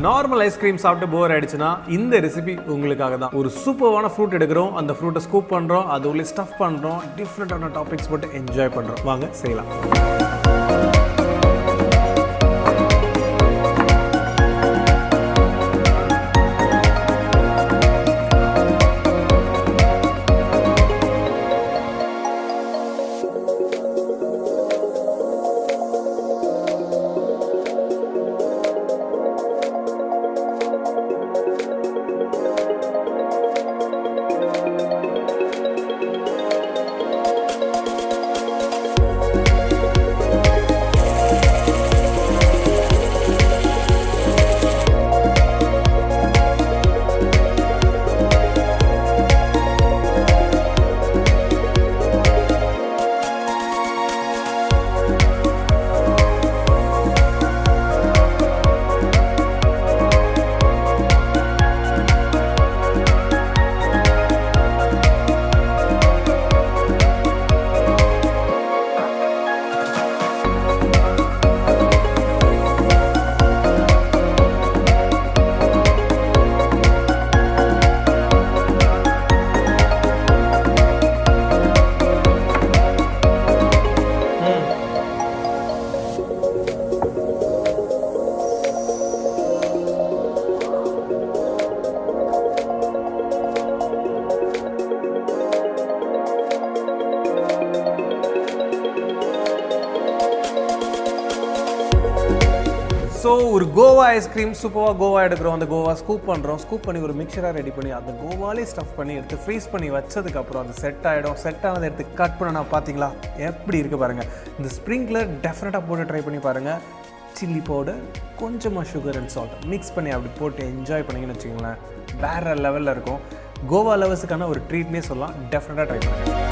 Normal ice cream சாப்பிட்டு போர் ஆயிடுச்சுன்னா இந்த ரெசிபி உங்களுக்காக தான். ஒரு சூப்பரான ஃப்ரூட் எடுக்கிறோம், அந்த ஃப்ரூட்டை ஸ்கூப் பண்ணுறோம், அது உள்ளே ஸ்டஃப் பண்ணுறோம், டிஃப்ரெண்டான டாபிக்ஸ் போட்டு என்ஜாய் பண்ணுறோம். வாங்க செய்யலாம். ஸோ ஒரு கோவா ஐஸ்கிரீம் சூப்பராக கோவா எடுக்கிறோம், அந்த கோவா ஸ்கூப் பண்ணுறோம், ஸ்கூப் பண்ணி ஒரு மிக்சராக ரெடி பண்ணி அந்த கோவாலே ஸ்டஃப் பண்ணி எடுத்து ஃப்ரீஸ் பண்ணி வச்சதுக்கப்புறம் அது செட் ஆகிடும். செட் ஆனதை எடுத்து கட் பண்ண பார்த்தீங்களா எப்படி இருக்குது பாருங்கள். இந்த ஸ்ப்ரிங்கில் டெஃபினட்டாக போட்டு ட்ரை பண்ணி பாருங்கள். சில்லி பவுடர், கொஞ்சமாக சுகர் அண்ட் சால்ட் மிக்ஸ் பண்ணி அப்படி போட்டு என்ஜாய் பண்ணிங்கன்னு வச்சுக்கோங்களேன், வேறு லெவலில் இருக்கும். கோவா லவர்ஸுக்கான ஒரு ட்ரீட்னே சொல்லலாம். டெஃபினட்டாக ட்ரை பண்ணுங்கள்.